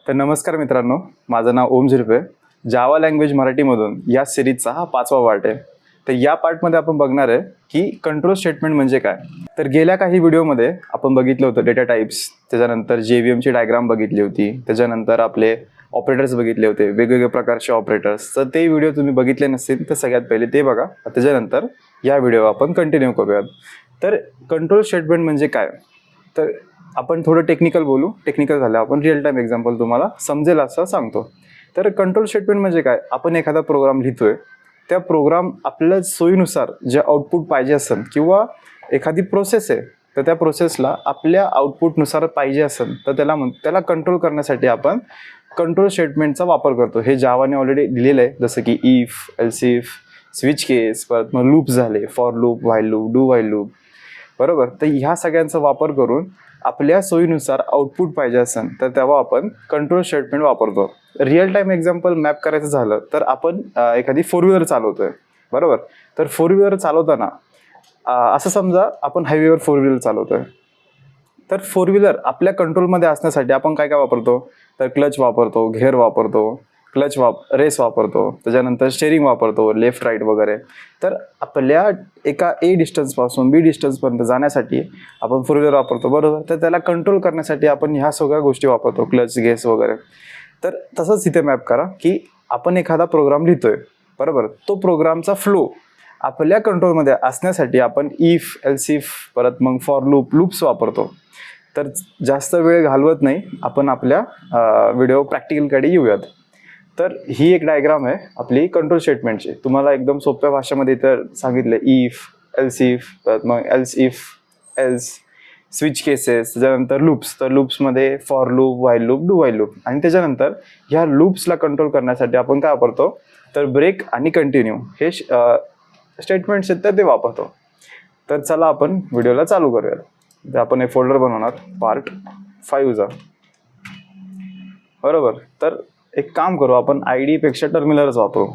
तर नमस्कार मित्रांनो, माझं नाव ओम झिरपे. जावा लँग्वेज मराठीमधून या सिरीजचा हा 5वा पार्ट आहे. तर या पार्टमध्ये आपण बघणार आहे की कंट्रोल स्टेटमेंट म्हणजे काय. तर गेल्या काही व्हिडिओमध्ये आपण बघितलं होतं डेटा टाईप्स, त्याच्यानंतर JVMची डायग्राम बघितली होती, त्याच्यानंतर आपले ऑपरेटर्स बघितले होते, वेगवेगळ्या प्रकारचे ऑपरेटर्स. तर ते व्हिडिओ तुम्ही बघितले नसतील तर सगळ्यात पहिले ते बघा, त्याच्यानंतर या व्हिडिओ आपण कंटिन्यू करूयात. तर कंट्रोल स्टेटमेंट म्हणजे काय, तर आपण थोडं टेक्निकल बोलू. टेक्निकल झालं आपण रिअल टाईम एक्झाम्पल तुम्हाला समजेल असं सांगतो. तर कंट्रोल स्टेटमेंट म्हणजे काय, आपण एखादा प्रोग्राम लिहितोय, त्या प्रोग्राम आपल्या सोयीनुसार जे आउटपुट पाहिजे असेल किंवा एखादी प्रोसेस आहे तर त्या प्रोसेसला आपल्या आउटपुटनुसार पाहिजे असेल तर त्याला कंट्रोल करण्यासाठी आपण कंट्रोल स्टेटमेंटचा वापर करतो. हे जावाने ऑलरेडी दिलेलं आहे, जसं की इफ, एल्स इफ, स्विच केस, परत मग लूप झाले, for loop, while loop, do while loop, बरोबर. तर ह्या सगळ्यांचा वापर करून आपल्या सोयीनुसार आउटपुट पाहिजे असेल तर तेव्हा आपण कंट्रोल स्टेटमेंट वापरतो. रिअल टाईम एक्झाम्पल मॅप करायचं झालं तर आपण एखादी 4 व्हीलर चालवतोय, बरोबर. तर 4 व्हीलर चालवताना असं समजा आपण हायवेवर 4 व्हीलर चालवतोय, तर 4 व्हीलर आपल्या कंट्रोलमध्ये असण्यासाठी आपण काय काय वापरतो, तर क्लच वापरतो, घेअर वापरतो, रेस वापरतो, त्याच्यानंतर स्टेअरिंग वापरतो, लेफ्ट राईट वगैरे. तर आपल्या एका A डिस्टन्सपासून B डिस्टन्सपर्यंत जाण्यासाठी आपण 4 व्हीलर वापरतो, बरोबर. तर त्याला कंट्रोल करण्यासाठी आपण ह्या सगळ्या गोष्टी वापरतो, क्लच, गेस वगैरे. तर तसंच इथे मॅप करा की आपण एखादा प्रोग्राम लिहितोय, बरोबर. तो प्रोग्रामचा फ्लो आपल्या कंट्रोलमध्ये असण्यासाठी आपण इफ, एल्स इफ, परत मग फॉर लूप्स वापरतो. तर जास्त वेळ घालवत नाही, आपण आपल्या व्हिडिओ प्रॅक्टिकलकडे येऊयात. तर ही एक डायग्राम आहे आपली कंट्रोल स्टेटमेंटची. तुम्हाला एकदम सोप्या भाषेमध्ये तर सांगितलं, इफ, परत मग एल्स, स्विच केसेस, त्याच्यानंतर लूप्स. तर लूप्समध्ये for loop, while loop, do while loop. आणि त्याच्यानंतर ह्या लूप्सला कंट्रोल करण्यासाठी आपण काय वापरतो, तर ब्रेक आणि कंटिन्यू हे स्टेटमेंट्स आहेत तर ते वापरतो. तर चला आपण व्हिडिओला चालू करूयात. तर आपण एक फोल्डर बनवणार, पार्ट 5चा, बरोबर. तर एक काम करू, आपण ID पेक्षा टर्मिनलच वापरू,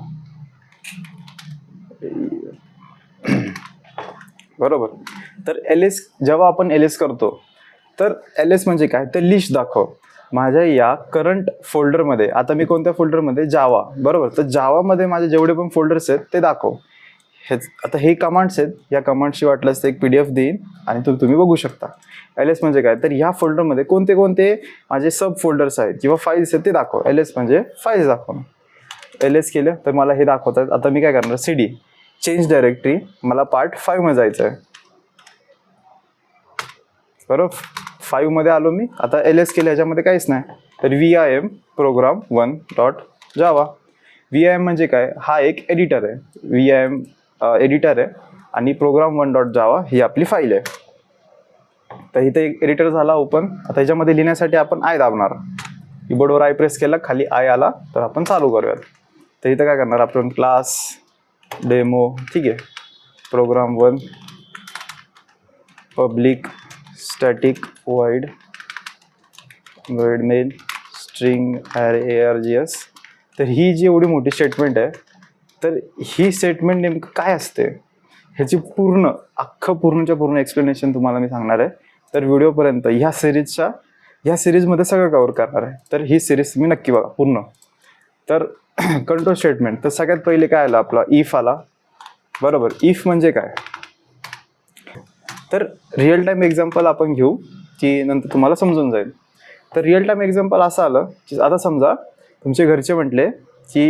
बरोबर. तर जेव्हा आपण LS करतो तर LS म्हणजे काय, तर लिस्ट दाखव माझ्या या करंट फोल्डरमध्ये. आता मी कोणत्या फोल्डरमध्ये, जावा, बरोबर. तर जावामध्ये माझे जेवढे पण फोल्डर्स आहेत ते दाखव. आता हे कमांड्स आहेत, या कमांड्सची वाटल्यास एक PDF देईन आणि तुम्ही बघू शकता. LS म्हणजे काय, तर ह्या फोल्डरमध्ये कोणते कोणते माझे सब फोल्डर्स आहेत किंवा फाईल्स आहेत ते दाखव. LS म्हणजे फाईल्स दाखवणं. LS केलं तर मला हे दाखवतात. आता मी काय करणार, CD चेंज डायरेक्टरी, मला पार्ट 5 मध्ये जायचं आहे, बरोबर. 5 मध्ये आलो मी. आता LS केलं, ह्याच्यामध्ये काहीच नाही, तर VIM program 1 dot Java. VIM म्हणजे काय, हा एक एडिटर आहे. VIM एडिटर आहे आणि प्रोग्राम 1 डॉट जावा ही आपली फाईल आहे. तर इथे एक एडिटर झाला ओपन. आता ह्याच्यामध्ये लिहिण्यासाठी आपण I दाबणार, कीबोर्डवर I प्रेस केला, खाली I आला तर आपण चालू करूयात. तर इथं काय करणार आपण, क्लास डेमो, ठीक आहे, program 1 public static void main string array ARGS. तर ही जी एवढी मोठी स्टेटमेंट आहे, तर ही स्टेटमेंट नेमकं काय असते ह्याची पूर्णच्या पूर्ण एक्सप्लेनेशन तुम्हाला मी सांगणार आहे. तर व्हिडिओपर्यंत ह्या सिरीजमध्ये सगळं कव्हर करणार आहे. तर ही सिरीज तुम्ही नक्की बघा पूर्ण. तर कंट्रोल स्टेटमेंट, तर सगळ्यात पहिले काय आलं, आपला इफ आला, बरोबर. इफ म्हणजे काय, तर रिअल टाईम एक्झाम्पल आपण घेऊ की नंतर तुम्हाला समजून जाईल. तर रिअल टाईम एक्झाम्पल असं आलं की आता समजा तुमचे घरचे म्हटले की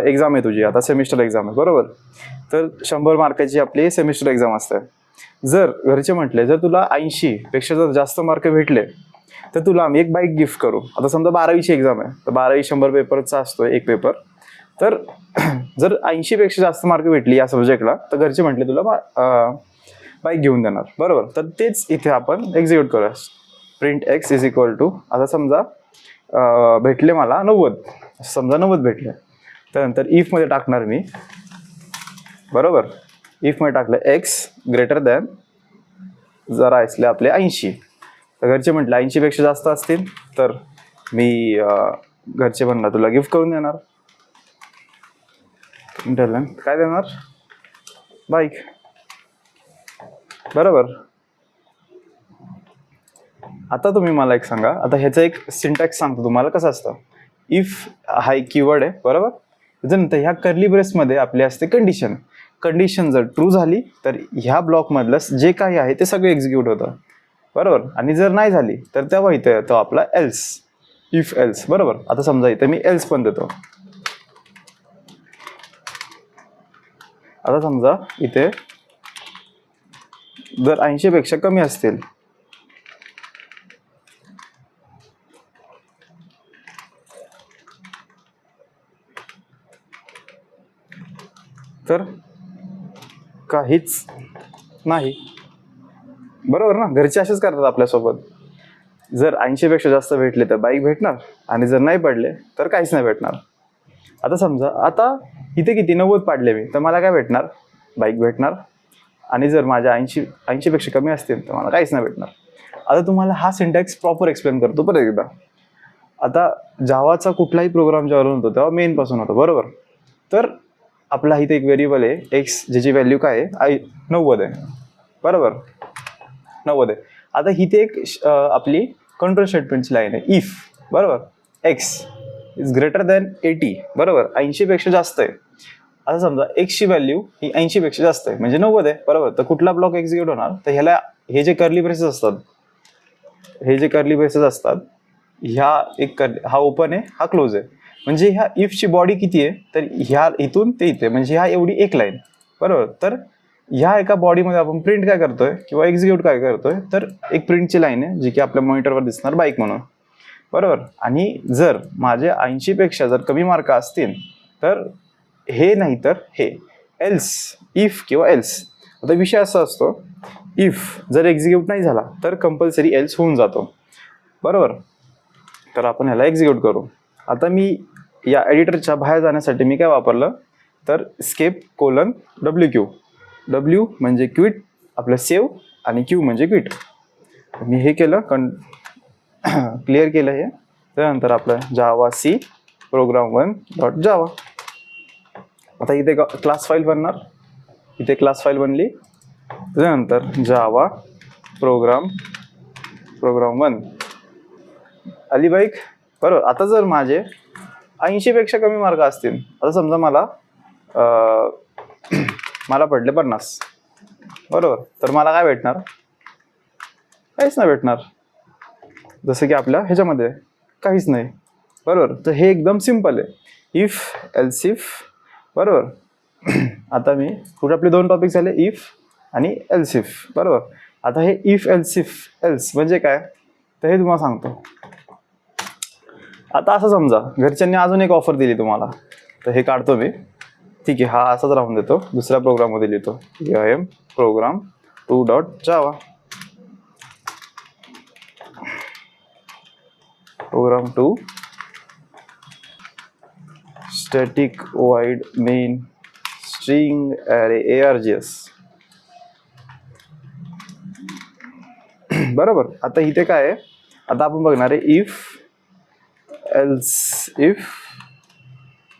एक्झाम आहे तुझी, आता सेमिस्टर एक्झाम आहे, बरोबर. तर 100 मार्काची आपली सेमिस्टर एक्झाम असते. जर घरचे म्हटले, जर तुला 80 पेक्षा जर जास्त मार्क भेटले तर तुला आम्ही एक बाईक गिफ्ट करू. आता समजा 12वीची एक्झाम आहे, तर 12वी 100 पेपरचा असतो एक पेपर. तर जर 80 पेक्षा जास्त मार्क भेटली या सब्जेक्टला तर घरचे म्हटले तुला बाईक घेऊन देणार, बरोबर. तर तेच इथे आपण एक्झिक्यूट करूया. Print x is equal to, आता समजा भेटले मला 90, समजा 90 भेटले, त्यानंतर इफमध्ये टाकणार मी, बरोबर. इफमध्ये टाकलं x ग्रेटर दॅन जरा असले आपले 80. तर घरचे म्हटले 80 पेक्षा जास्त असतील तर मी घरचे म्हणणार तुला गिफ्ट करून देणार. काय देणार, बाईक, बरोबर. आता तुम्ही मला एक सांगा, आता ह्याचा एक सिंटॅक्स सांगतो तुम्हाला कसं असतं. इफ हा एक कीवर्ड आहे बरोबर. त्याच्यानंतर ह्या कर्ली ब्रेसमध्ये आपले असते कंडिशन. कंडिशन जर ट्रू झाली तर ह्या ब्लॉकमधलं जे काही आहे ते सगळं एक्झिक्यूट होतं बरोबर. आणि जर नाही झाली तर तेव्हा इथे येतो आपला एल्स, इफ एल्स बरोबर. आता समजा इथे मी एल्स पण देतो. आता समजा इथे जर 80 पेक्षा कमी असतील तर काहीच नाही बरोबर ना. घरचे असेच करतात आपल्यासोबत. जर 80 पेक्षा जास्त भेटले तर बाईक भेटणार आणि जर नाही पडले तर काहीच नाही भेटणार. आता समजा आता इथे किती 90 पाडले मी तर मला काय भेटणार, बाईक भेटणार. आणि जर माझ्या 80 पेक्षा कमी असतील तर मला काहीच नाही भेटणार. आता तुम्हाला हा सिंटॅक्स प्रॉपर एक्सप्लेन करतो परत एकदा. आता जावाचा कुठलाही प्रोग्राम जेव्हा रन होतो तेव्हा मेन पासून होतो बरोबर. तर आपला इथे एक व्हेरिएबल आहे एक्स, ज्याची व्हॅल्यू काय आहे 90 आहे बरोबर. 90 आहे. आता इथे एक आपली कंट्रोल स्टेटमेंटची लाईन आहे इफ बरोबर. एक्स इज ग्रेटर दॅन 80 बरोबर. 80 पेक्षा जास्त आहे. आता समजा एक्सची व्हॅल्यू ही 80 पेक्षा जास्त आहे म्हणजे 90 आहे बरोबर. तर कुठला ब्लॉक एक्झिक्यूट होणार, तर ह्याला हे जे कर्ली ब्रेसेस असतात, हे जे कर्ली ब्रेसेस असतात ह्या एक हा ओपन आहे हा क्लोज आहे. म्हणजे ह्या इफची बॉडी किती आहे, तर ह्या इथून ते इथे म्हणजे ह्या एवढी एक लाईन बरोबर. तर ह्या एका बॉडीमध्ये आपण प्रिंट काय करतोय किंवा एक्झिक्यूट काय करतोय, तर एक प्रिंटची लाईन आहे जी की आपल्या मॉनिटरवर दिसणार बाईक म्हणून बरोबर. आणि जर माझे 80 पेक्षा जर कमी मार्क असतील तर हे, नाही तर हे, एल्स, इफ किंवा एल्स. आता विषय असा असतो, इफ जर एक्झिक्यूट नाही झाला तर कंपल्सरी एल्स होऊन जातो बरोबर. तर आपण ह्याला एक्झिक्यूट करू. आता मी या एडिटरच्या बाहेर जाण्यासाठी मी काय वापरलं, तर स्केप कोलन WQ. W म्हणजे क्विट आपलं सेव्ह आणि Q म्हणजे क्विट. मी हे केलं क्लिअर केलं हे. त्यानंतर आपलं जावा सी program1.java. आता इथे क्लास फाईल बनणार, इथे क्लास फाईल बनली. त्यानंतर जावा program1 आली बाईक बरोबर. आता जर माझे 80 पेक्षा कमी मार्क असतील, आता समजा मला पडले 50 बरोबर, तर मला काय भेटणार, काहीच नाही भेटणार. जसं की आपल्या ह्याच्यामध्ये काहीच नाही बरोबर. तर हे एकदम सिम्पल आहे, इफ एल्स इफ बरोबर. आता मी पुढे आपले 2 टॉपिक झाले, इफ आणि एल्स इफ बरोबर. आता हे इफ एल्स इफ एल्स म्हणजे काय, तर हे तुम्हाला सांगतो. आता असं समजा घरच्यांनी अजून एक ऑफर दिली तुम्हाला, तर हे काढतो मी, ठीक आहे. हा असाच राहून देतो, दुसऱ्या प्रोग्राममध्ये लिहितो IM program2.java. program2 static void main string array args बरोबर. आता इथे काय आहे, आता आपण बघणार आहे इफ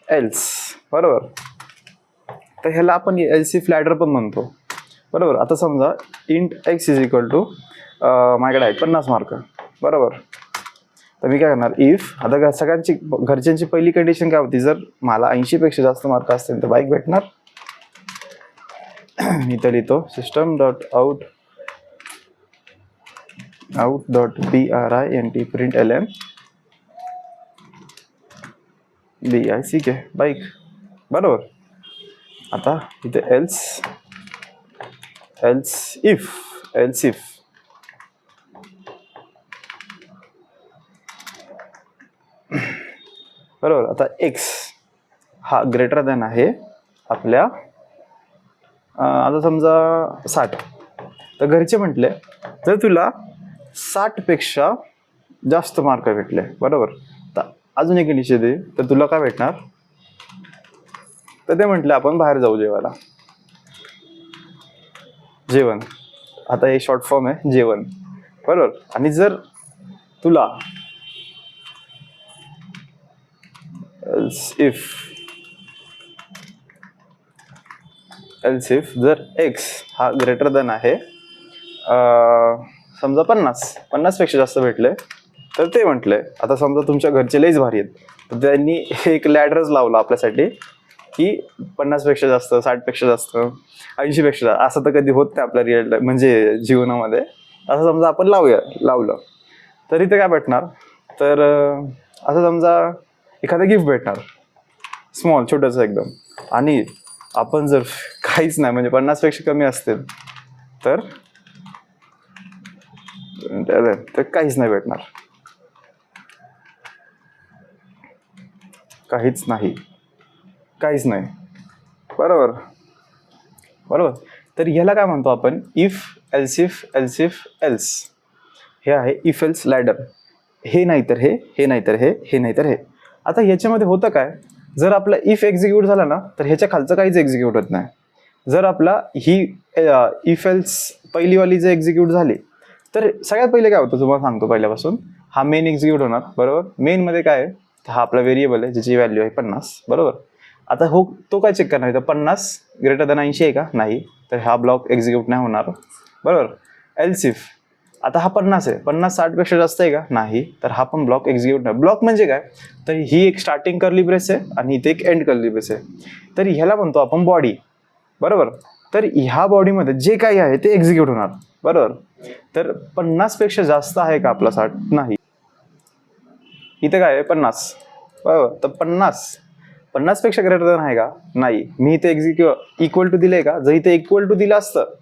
एल्स बरोबर. तर ह्याला आपण एल्स इफ लॅडर पण म्हणतो बरोबर. आता समजा int x is equal to माझ्याकडे आहे 50 मार्क बरोबर. तर मी काय करणार, इफ, आता सगळ्यांची घरच्यांची पहिली कंडिशन काय होती, जर मला 80 पेक्षा जास्त मार्क असतील तर बाईक भेटणार. इथं लिहितो system.out.print bick बाईक बरोबर. आता इथे एल्स इफ बरोबर. आता x हा ग्रेटर दॅन आहे आपल्या आता समजा 60. तर घरचे म्हटले जर तुला 60 पेक्षा जास्त मार्क भेटले बरोबर, तर अजून एक कंडिशन दे, तर तुला काय भेटणार, तर ते म्हटले आपण बाहेर जाऊ जेवायला, जेवण. आता हे शॉर्ट फॉर्म आहे जेवण बरोबर. आणि जर तुला एल्स इफ जर x हा ग्रेटर दॅन आहे समजा 50 पेक्षा जास्त भेटले तर ते म्हटले. आता समजा तुमच्या घरचे लईच भारी आहेत, तर त्यांनी एक लॅडरच लावला आपल्यासाठी की 50 पेक्षा जास्त, 60 पेक्षा जास्त, 80 पेक्षा जास्त. असं तर कधी होत नाही आपल्या रिअल म्हणजे जीवनामध्ये. असं समजा आपण लावलं तर इथे काय भेटणार, तर असं समजा एखादं गिफ्ट भेटणार स्मॉल, छोटंसं एकदम. आणि आपण जर काहीच नाही म्हणजे 50 पेक्षा कमी असतील तर काहीच नाही भेटणार, काहीच नाही. बरोबर. तर ह्याला काय म्हणतो आपण, इफ एल्स एल्स. हे आहे इफ एल्स लॅडर. हे नाही तर हे नाही तर हे नाही तर हे. आता ह्याच्यामध्ये होतं काय, जर आपला इफ एक्झिक्यूट झाला ना तर ह्याच्या खालचं काहीच एक्झिक्यूट होत नाही. जर आपला ही इफ एल्स पहिलीवाली जर एक्झिक्यूट झाली तर सगळ्यात पहिले काय होतं तुम्हाला सांगतो पहिल्यापासून. हा मेन एक्झिक्यूट होणार. बरोबर. मेनमध्ये काय आहे, हा आपला व्हेरिएबल आहे ज्याची व्हॅल्यू आहे 50. बरोबर. आता तो काय चेक करणार, तर 50 ग्रेटर दॅन 80 आहे का, नाही, तर हा ब्लॉक एक्झिक्यूट नाही होणार. बरोबर. एल्स इफ आता हा 50 आहे, 50 60 पेक्षा जास्त आहे का, नाही, तर हा पण ब्लॉक एक्झिक्यूट नाही. ब्लॉक म्हणजे काय, तर ही एक स्टार्टिंग कर्ली ब्रेस आहे आणि इथे एक एंड कर्ली ब्रेस आहे. तर ह्याला म्हणतो आपण बॉडी. बरोबर. तर ह्या बॉडीमध्ये जे काही आहे ते एक्झिक्यूट होणार. बरोबर. तर 50 पेक्षा जास्त आहे का आपला 60, नाही. इथे काय आहे 50. बरोबर. तर 50 पेक्षा ग्रेटर दॅन आहे का, नाही. मी इथे इक्वल टू दिले का, जर इथे इक्वल टू दिलं असतं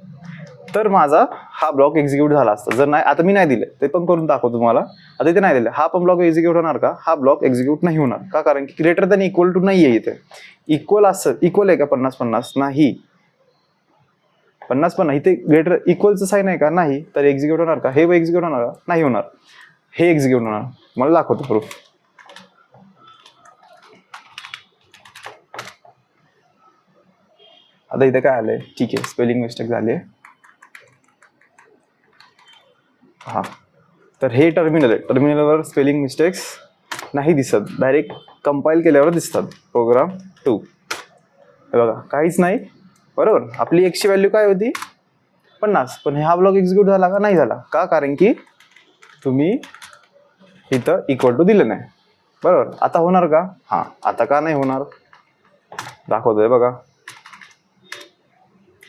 तर माझा हा ब्लॉक एक्झिक्यूट झाला असता. जर नाही, आता मी नाही दिले ते पण करून दाखवतो तुम्हाला. आता इथे नाही दिले, हा पण ब्लॉक एक्झिक्यूट होणार का, हा ब्लॉक एक्झिक्यूट नाही होणार का, कारण की ग्रेटर दॅन इक्वल टू नाही आहे. इथे इक्वल असतं, इक्वल आहे का 50 नाही, 50 पण नाही. इथे ग्रेटर इक्वलचं साईन आहे का, नाही, तर एक्झिक्यूट होणार का, हे एक्झिक्यूट होणार का, नाही होणार, हे एक्झिक्यूट होणार. मला दाखवतो प्रूफ. आता इथे काय आलंय, ठीक आहे, स्पेलिंग मिस्टेक झाली आहे. हा, तर हे टर्मिनल आहे. टर्मिनलवर स्पेलिंग मिस्टेक्स नाही दिसत, डायरेक्ट कंपाईल केल्यावर दिसतात. प्रोग्राम 2 हे बघा, काहीच नाही. बरोबर. आपली एक्सची व्हॅल्यू काय होती 50, पण हा ब्लॉक एक्झिक्यूट झाला का, नाही झाला का, कारण की तुम्ही इथं इक्वल टू दिलं नाही. बरोबर. आता होणार का, हा, आता का नाही होणार दाखवतोय बघा.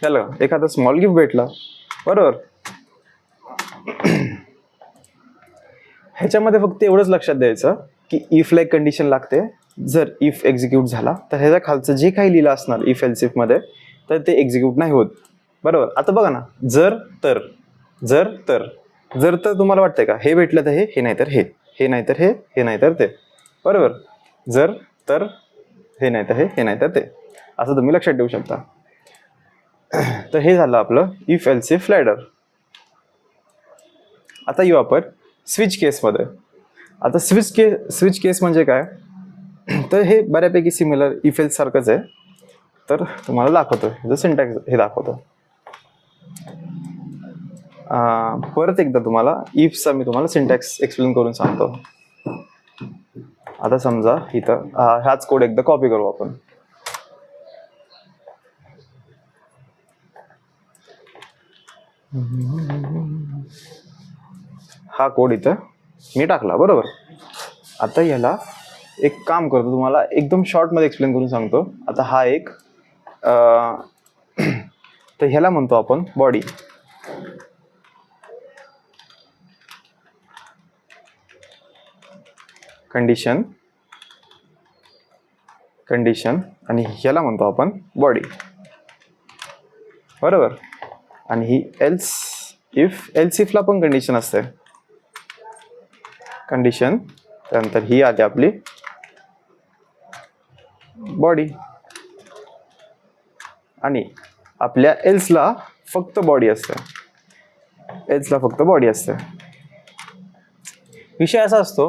झालं, एखादा स्मॉल गिफ्ट भेटला. बरोबर. ह्याच्यामध्ये फक्त एवढंच लक्षात द्यायचं की इफ लाईक कंडिशन लागते. जर इफ एक्झिक्यूट झाला तर ह्याच्या खालचं जे काही लिहिलं असणार इफ एल्स इफ मध्ये तर ते एक्झिक्यूट नाही होत. बरोबर. आता बघा ना, जर तर तुम्हाला वाटतंय का हे भेटलं तर हे नाही तर हे नाही तर हे नाही तर ते. बरोबर. जर तर हे नाही तर हे नाही तर ते, असं तुम्ही लक्षात ठेवू शकता. तर हे झालं आपलं इफ एल्स इफ लॅडर. आता येऊ आपण स्विच केसमध्ये. आता स्विच केस म्हणजे काय, तर हे बऱ्यापैकी सिमिलर इफ एल्स सारखंच आहे. तर तुम्हाला दाखवतो, जर सिंटॅक्स हे दाखवतो. परत एकदा तुम्हाला इफचा मी तुम्हाला सिंटॅक्स एक्सप्लेन करून सांगतो. आता समजा इथं हाच कोड एकदा कॉपी करू आपण. हा कोड इथं मी टाकला. बरोबर. आता याला एक काम करतो, तुम्हाला एकदम शॉर्टमध्ये एक्सप्लेन करून सांगतो. आता हा एक तर ह्याला म्हणतो आपण बॉडी. कंडिशन आणि ह्याला म्हणतो आपण बॉडी. बरोबर. आणि ही एल्स इफला पण कंडिशन असते. कंडिशन, त्यानंतर ही आली आपली बॉडी. आणि आपल्या एल्सला फक्त बॉडी असते. विषय असा असतो,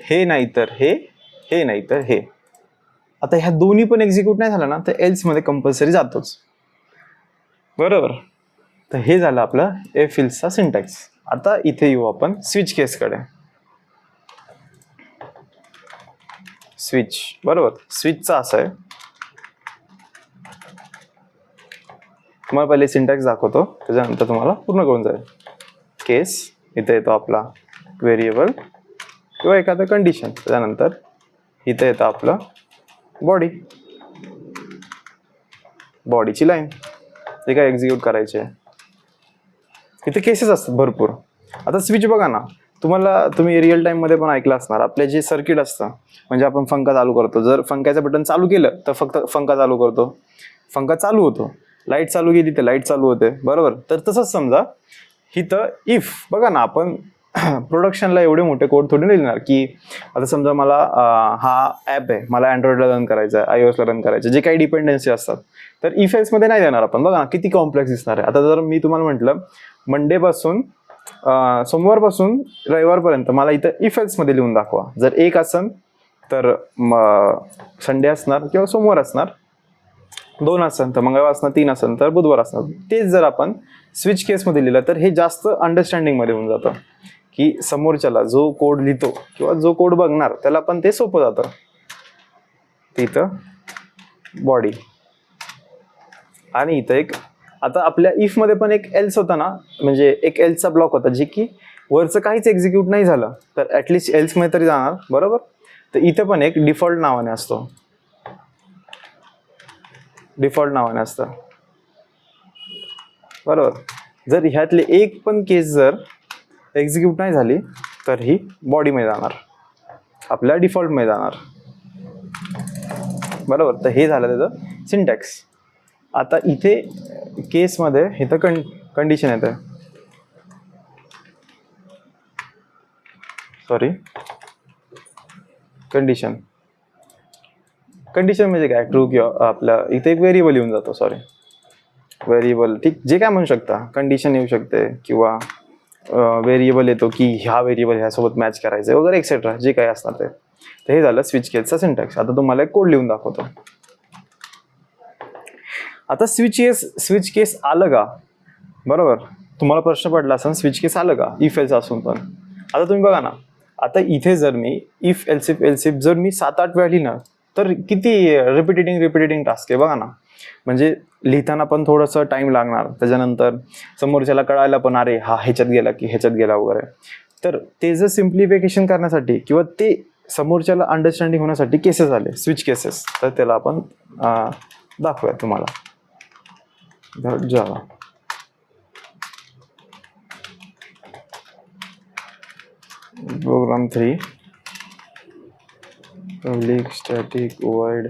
हे नाही तर हे नाही तर हे. आता ह्या दोन्ही पण एक्झिक्यूट नाही झाला ना तर एल्स मध्ये कंपल्सरी जातोच. बरोबर. तर हे झालं आपलं इफ एल्सचा सिंटॅक्स. आता इथे येऊ आपण स्विच केसकडे. स्विच. बरोबर. स्विचचा असं आहे, तुम्हाला पहिले सिंटॅक्स दाखवतो, त्याच्यानंतर तुम्हाला पूर्ण करून जाईल केस, इथे येतो आपला व्हेरिएबल किंवा एखादं कंडिशन. त्यानंतर इथे येतं आपलं बॉडी, बॉडीची लाईन जे काय एक्झिक्यूट करायचे आहे. इथे केसेस असतात भरपूर. आता स्विच बघा ना, तुम्ही रिअल टाईममध्ये पण ऐकलं असणार, आपले जे सर्किट असतं म्हणजे आपण पंखा चालू करतो, जर पंख्याचं बटन चालू केलं तर फक्त पंखा चालू करतो, पंखा चालू होतो. लाईट चालू केली तर लाईट चालू होते, बरोबर. तर तसंच समजा इथं इफ बघा ना, आपण प्रोडक्शनला एवढे मोठे कोड थोडी नाही लिहिणार की आता समजा मला हा ॲप आहे, मला अँड्रॉइडला रन करायचा आहे, iOSला रन करायचं आहे, जे काही डिपेंडन्सी असतात, तर इफ एल्समध्ये नाही देणार आपण. बघा ना किती कॉम्प्लेक्स दिसणार आहे. आता जर मी तुम्हाला म्हटलं मंडेपासून सोमवारपासून रविवारपर्यंत मला इथं इफ एल्समध्ये लिहून दाखवा. जर 1 असेल तर संडे असणार किंवा सोमवार असणार, 2 असेल तर मंगळवार असणार, 3 असेल तर बुधवार असणार. तेच जर आपण स्विच केसमध्ये लिहिलं तर हे जास्त अंडरस्टँडिंगमध्ये होऊन जातं, की समोरच्याला जो कोड लिहितो किंवा जो कोड बघणार त्याला पण ते सोपं जातं. तिथं बॉडी आणि इथं एक, आता आपल्या इफमध्ये पण एक एल्स होता ना, म्हणजे एक एल्सचा ब्लॉक होता जे की वरचं काहीच एक्झिक्यूट नाही झालं तर ॲटलिस्ट एल्समध्ये तरी जाणार, बरोबर. तर इथं पण एक डिफॉल्ट नावाने असतो, डिफॉल्ट नावाने असतं, बरोबर. जर ह्यातले एक पण केस जर एक्झिक्यूट नाही झाली तर ही बॉडीमध्ये जाणार, आपल्या डिफॉल्टमध्ये जाणार, बरोबर. तर हे झालं त्याचं सिंटॅक्स. आता इथे केसमध्ये इथं कंडिशन येते, सॉरी कंडिशन म्हणजे काय, ट्रू किंवा आपल्या इथे एक व्हेरिएबल येऊन जातो, सॉरी व्हेरिएबल, ठीक, जे काय म्हणू शकता, कंडिशन येऊ शकते किंवा व्हेरिएबल येतो की ह्या व्हेरिएबल ह्यासोबत मॅच करायचं वगैरे एक्सेट्रा, जे काही असणार ते. तर हे झालं स्विच केसचा सिंटॅक्स. आता तुम्हाला एक कोड लिहून दाखवतो. आता स्विच केस आलं का, बरोबर. तुम्हाला प्रश्न पडला असेल स्विच केस आलं का इफ एल्स असून पण. आता तुम्ही बघा ना, आता इथे जर मी इफ एल्सिफ जर मी 7-8 वेळा लिहिणार तर किती रिपिटेटिंग टास्क आहे बघा ना. म्हणजे लिहिताना पण थोडंसं टाइम लागणार, त्याच्यानंतर समोरच्याला कळायला पण अरे हा ह्याच्यात गेला की ह्याच्यात गेला वगैरे. तर ते जर सिम्प्लिफिकेशन करण्यासाठी किंवा ते समोरच्याला अंडरस्टँडिंग होण्यासाठी केसेस आले, स्विच केसेस, तर त्याला आपण दाखवूया तुम्हाला. Java program 3 public static void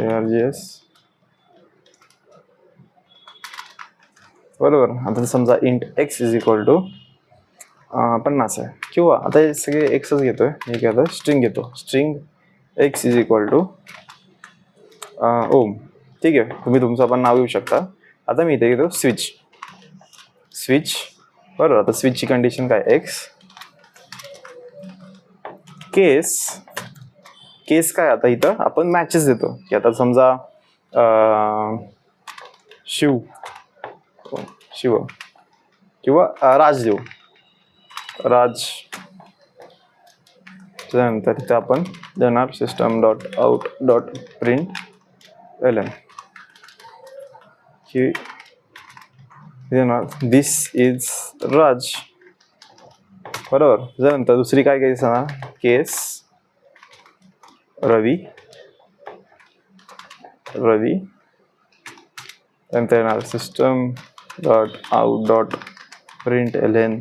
args, बरोबर. आता समजा int x is equal to 50 आहे, किंवा आता हे सगळे एक्सच घेतोय, हे काय स्ट्रिंग घेतो, string x is equal to Om, ठीक आहे. तुम्ही तुमचं पण नाव घेऊ शकता. आता मी इथे घेतो स्विच, बरोबर. आता स्विचची कंडिशन काय, एक्स केस काय, आता इथं आपण मॅचेस देतो की आता समजा शिव किंवा राज देऊ, त्यानंतर इथं आपण देणार system dot out dot print L की देणार दिस इज राज, बरोबर. त्यानंतर दुसरी काय केस ना, केस रवी, त्यानंतर येणार system dot out dot print l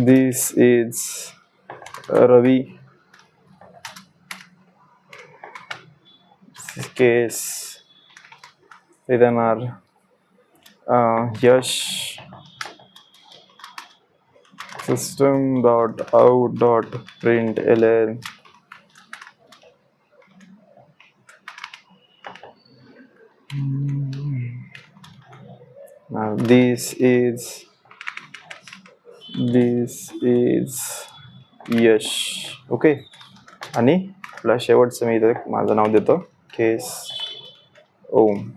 this is Ravi, case येणार Yash, system dot out dot print l this is Yash, okay. आणि आपला शेवटचं मी इथे माझं नाव देतो, case Om.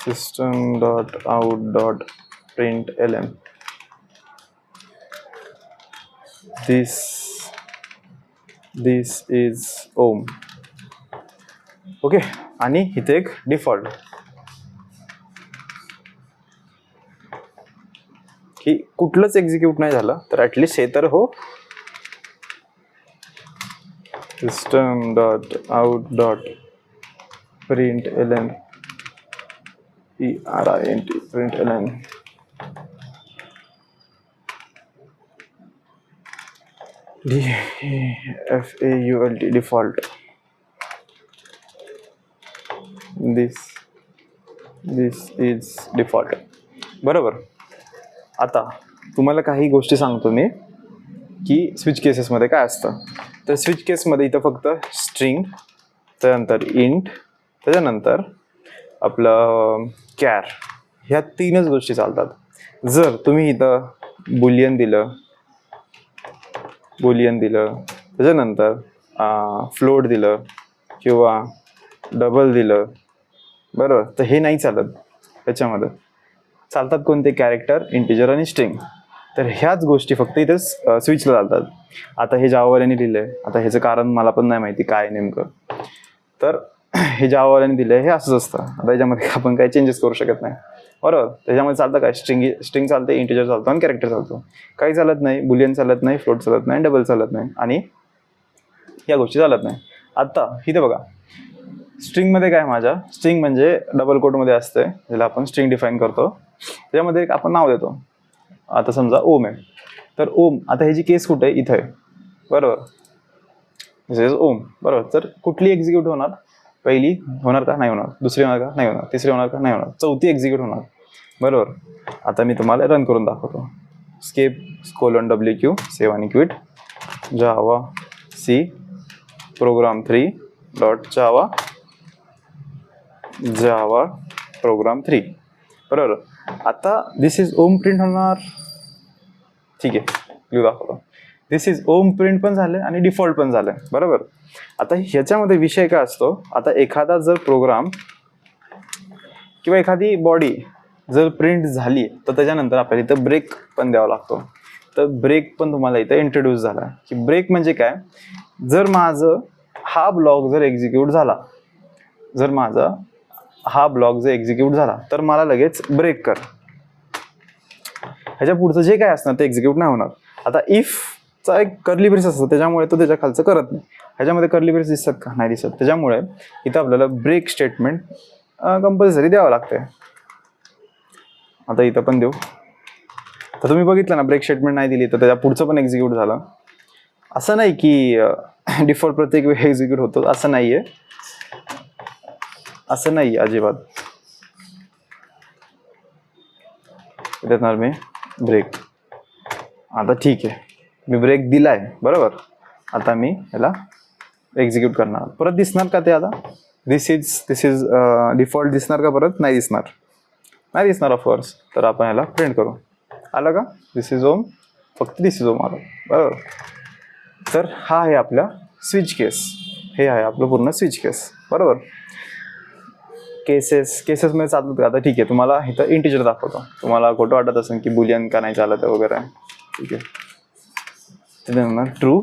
System dot out dot print l this this is Om. Okay, आणि इथे एक डिफॉल्ट की कुठलंच एक्झिक्यूट नाही झालं तर ॲटलिस्ट हे तर हो. System dot out dot print L N PRINT print L N DEFAULT default. This is default. बरोबर. आता तुम्हाला काही गोष्टी सांगतो मी की स्विच केसेसमध्ये काय असतं. तर स्विच केसमध्ये इथं फक्त स्ट्रिंग, त्यानंतर इंट, त्याच्यानंतर आपलं कॅर, ह्या तीनच गोष्टी चालतात. जर तुम्ही इथं बुलियन दिलं, त्याच्यानंतर फ्लोट दिलं किंवा डबल दिलं, बरोबर, तर हे नाही चालत. त्याच्यामध्ये चालतात कोणते, कॅरेक्टर, इंटिजर आणि स्ट्रिंग. तर ह्याच गोष्टी फक्त इथे स्विचला चालतात. आता हे जावावाल्याने लिहिलं आहे, आता ह्याचं कारण मला पण नाही माहिती काय नेमकं. तर हे जावावाल्याने दिलं आहे, हे असंच असतं. आता याच्यामध्ये आपण काही चेंजेस करू शकत नाही, बरोबर. त्याच्यामध्ये चालतं काय, स्ट्रिंग चालते, इंटिजर चालतो आणि कॅरेक्टर चालतो. काही चालत नाही, बुलियन चालत नाही, फ्लोट चालत नाही, डबल चालत नाही आणि या गोष्टी चालत नाही. आता इथे बघा, स्ट्रिंगमध्ये काय, माझ्या स्ट्रिंग म्हणजे डबल कोटमध्ये असते, ज्याला आपण स्ट्रिंग डिफाईन करतो. त्याच्यामध्ये एक आपण नाव देतो. आता समजा ओम आहे, तर ओम, आता ह्याची केस कुठे आहे, इथं आहे, बरोबर. दिस इज ओम, बरोबर. तर कुठली एक्झिक्यूट होणार, पहिली होणार का, नाही होणार. दुसरी होणार का, नाही होणार. तिसरी होणार का, नाही होणार. चौथी एक्झिक्यूट होणार, बरोबर. आता मी तुम्हाला रन करून दाखवतो. स्केप :WQ सेव्ह आणि क्विट. जावा सी प्रोग्राम 3 .java प्रोग्राम 3, बरोबर. आता दिस इज ओम प्रिंट होणार, ठीक आहे, लिहू दाखवतो. दिस इज ओम प्रिंट पण झालं आणि डिफॉल्ट पण झालं, बरोबर. आता ह्याच्यामध्ये विषय काय असतो, आता एखादा जर प्रोग्राम किंवा एखादी बॉडी जर प्रिंट झाली तर त्याच्यानंतर आपल्याला इथं ब्रेक पण द्यावा लागतो. तर ब्रेक पण तुम्हाला इथं इंट्रोड्यूस झाला की ब्रेक म्हणजे काय, जर माझं हा ब्लॉक जर एक्झिक्यूट झाला, तर मला लगेच ब्रेक कर. ह्याच्या पुढचं जे काय असणार ते एक्झिक्यूट नाही होणार. आता इफचा एक कर्ली ब्रेस असतो, त्याच्यामुळे तो त्याच्या खालचं करत नाही. ह्याच्यामध्ये कर्ली ब्रेस दिसतात का, नाही दिसत. त्याच्यामुळे इथं आपल्याला ब्रेक स्टेटमेंट कंपल्सरी द्यावं लागते. आता इथं पण देऊ. तर तुम्ही बघितलं ना, ब्रेक स्टेटमेंट नाही दिली तर त्याच्या पुढचं पण एक्झिक्यूट झालं. असं नाही की डिफॉल्ट प्रत्येक वेळी एक्झिक्यूट होतो, असं नाहीये, अजिबात. देणार मी ब्रेक. आता ठीक आहे, मी ब्रेक दिलाय, बरोबर. आता मी ह्याला एक्झिक्यूट करणार, परत दिसणार का ते. आता दिस इज डिफॉल्ट दिसणार का, परत नाही दिसणार ऑफकोर्स. तर आपण ह्याला प्रिंट करू. आलं का, दिस इज ओम, फक्त दिस इज ओम आलं, बरोबर. तर हा आहे आपला स्विच केस, हे आहे आपलं पूर्ण स्विच केस, बरोबर. केसेसमध्ये चालतं. आता ठीक आहे, तुम्हाला इथं इंटिजर दाखवतो. तुम्हाला खोटं वाटत असेल की बुलियन का नाही चालत वगैरे, ठीक आहे. तिथे देणार ट्रू,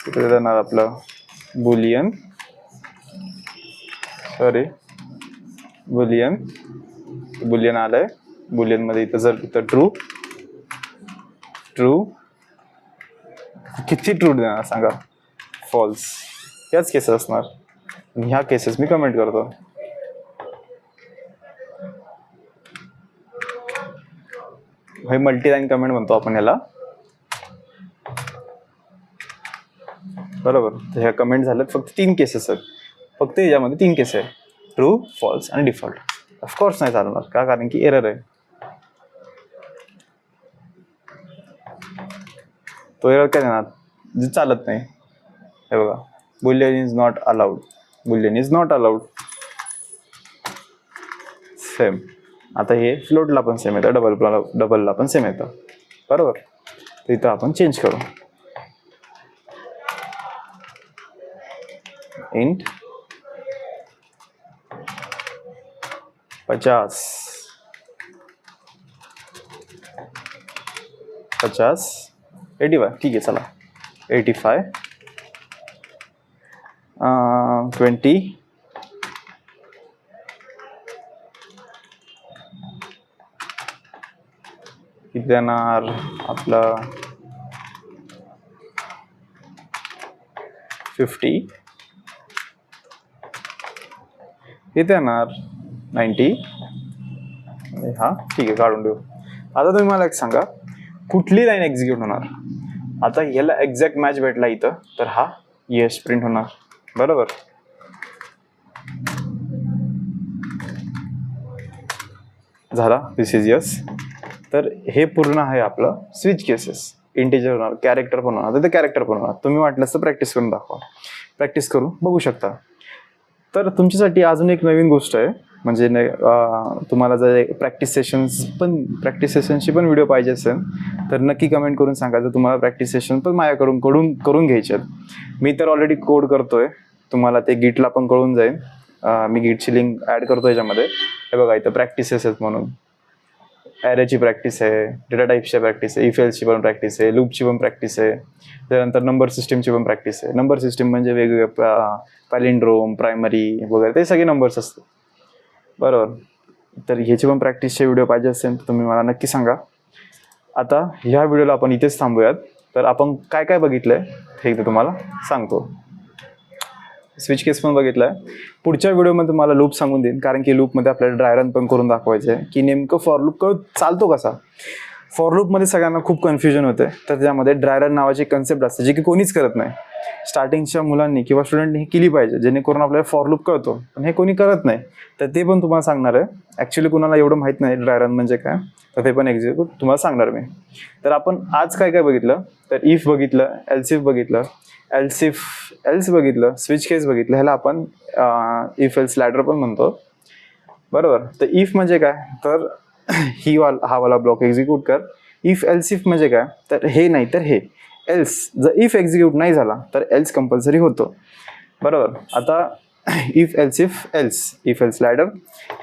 तिथे देणार आपलं बुलियन आलंय. बुलियनमध्ये इथं ट्रू किती ट्रू देणार सांगा, फॉल्स. याच केसेस असणार. ह्या केसेस मी कमेंट करतो. हे मल्टीलाईन कमेंट म्हणतो आपण याला, बरोबर. तर ह्या कमेंट झाल्यात, फक्त 3 केसेस आहेत. फक्त याच्यामध्ये 3 केसेस आहेत, ट्रू, फॉल्स आणि डिफॉल्ट. ऑफकोर्स नाही चालणार का, कारण की एरर आहे. तो एरर काय देणार, जे चालत नाही. हे बघा, Boolean is not allowed. Same. आता हे फ्लोटला पण सेम येतं, डबलला पण सेम येतं, बरोबर. तर इथं आपण चेंज करू. इंट 50 85, ठीक आहे. चला, 85 20 किती येणार आपलं 50 किती येणार 90. हा ठीक आहे, काढून देऊ. आता तुम्ही मला एक सांगा, कुठली लाईन एक्झिक्यूट होणार. आता ह्याला एक्झॅक्ट मॅच भेटला इथं, तर हा येस प्रिंट होणार. बरोबर. झाला, दिस इज यस. तर हे पूर्ण आहे आपलं स्विच केसेस. इंटिजर होणार, कॅरेक्टर पण होणार, तर ते कॅरेक्टर पण होणार. तुम्ही वाटलं तर प्रॅक्टिस करून दाखवा, प्रॅक्टिस करून बघू शकता. तर तुमच्यासाठी अजून एक नवीन गोष्ट आहे, म्हणजे तुम्हाला जर प्रॅक्टिस सेशनची पण व्हिडिओ पाहिजे असेल तर नक्की कमेंट करून सांगा. जर तुम्हाला प्रॅक्टिस सेशन पण माझ्याकडून करून घ्यायचे आहेत. मी तर ऑलरेडी कोड करतोय, तुम्हाला ते गिटला पण कळून जाईल. मी गिटची लिंक ॲड करतो याच्यामध्ये. हे बघा, इथं प्रॅक्टिसेस आहेत म्हणून. ॲरेची प्रॅक्टिस आहे, डेटा टाईपची प्रॅक्टिस आहे, इफ एल्सची पण प्रॅक्टिस आहे, लूपची पण प्रॅक्टिस आहे. त्यानंतर नंबर सिस्टीमची पण प्रॅक्टिस आहे. नंबर सिस्टीम म्हणजे वेगवेगळ्या पॅलिंड्रोम, प्रायमरी वगैरे ते सगळे नंबर्स असतात. बरोबर. तर ह्याची पण प्रॅक्टिसचे व्हिडिओ पाहिजे असेल तर तुम्ही मला नक्की सांगा. आता ह्या व्हिडिओला आपण इथेच थांबूयात. तर आपण काय काय बघितलं आहे हे एकदा तुम्हाला सांगतो. स्विच केस पण बघितलं आहे. पुढच्या व्हिडिओमध्ये तुम्हाला लूप सांगून देईन, कारण की लूपमध्ये आपल्याला ड्राय रन पण करून दाखवायचं आहे की नेमकं फॉर लूप चालतो कसा. फॉर लूपमध्ये सगळ्यांना खूप कन्फ्युजन होते. तर त्यामध्ये ड्राय रन नावाची कन्सेप्ट असते, जी की कोणीच करत नाही. स्टार्टिंगच्या मुलांनी किंवा स्टुडंटनी हे केली पाहिजे, जेणेकरून आपल्याला फॉर लूप कळतो. पण हे कोणी करत नाही, तर ते पण तुम्हाला सांगणार आहे. ॲक्च्युली कुणाला एवढं माहीत नाही ड्राय रन म्हणजे काय, तर ते पण एक्झिक्यूट तुम्हाला सांगणार मी. तर आपण आज काय काय बघितलं, तर इफ बघितलं, एल्स बघितलं, स्विच केस बघितलं. ह्याला आपण इफ एल्स लॅडर पण म्हणतो. बरोबर. तर इफ म्हणजे काय, तर हा वाला ब्लॉक एक्झिक्यूट कर. इफ म्हणजे काय, तर हे नाही तर हे. एल्स जर इफ एक्झिक्यूट नाही झाला तर एल्स कंपल्सरी होतो. बरोबर. आता इफ एल्स लॅडर,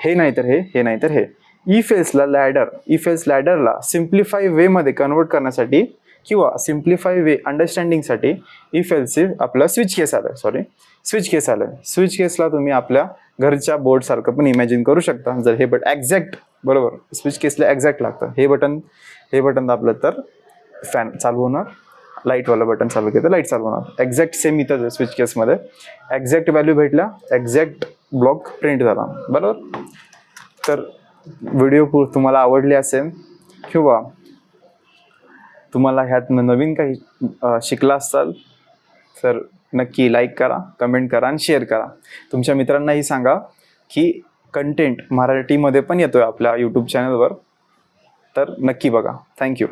हे नाही तर हे नाही तर हे. इफ एल्स लॅडरला सिम्प्लिफाय वेमध्ये कन्वर्ट करण्यासाठी किंवा सिम्प्लिफाय वे अंडरस्टँडिंगसाठी इफ आपला स्विच केस आलं. स्विच केसला तुम्ही आपल्या घरच्या बोर्ड सारखं पण इमॅजिन करू शकता. जर हे एक्झॅक्ट, बरोबर, स्विच केसला एक्झॅक्ट लागतं. हे बटन दाबलं तर फॅन चालू होणार, लाईटवाला बटन चालू केलं तर लाईट चालू होणार. एक्झॅक्ट सेम इथं स्विच केसमध्ये एक्झॅक्ट व्हॅल्यू भेटल्या, एक्झॅक्ट ब्लॉक प्रिंट झाला. बरोबर. तर व्हिडिओ तुम्हाला आवडली असेल किंवा तुम्हाला ह्यात नवीन काही शिकला असाल तर नक्की लाईक करा, कमेंट करा आणि शेअर करा. तुमच्या मित्रांनाही सांगा की कंटेंट मराठीमध्ये पण येतोय आपल्या यूट्यूब चॅनलवर, तर नक्की बघा. थँक्यू.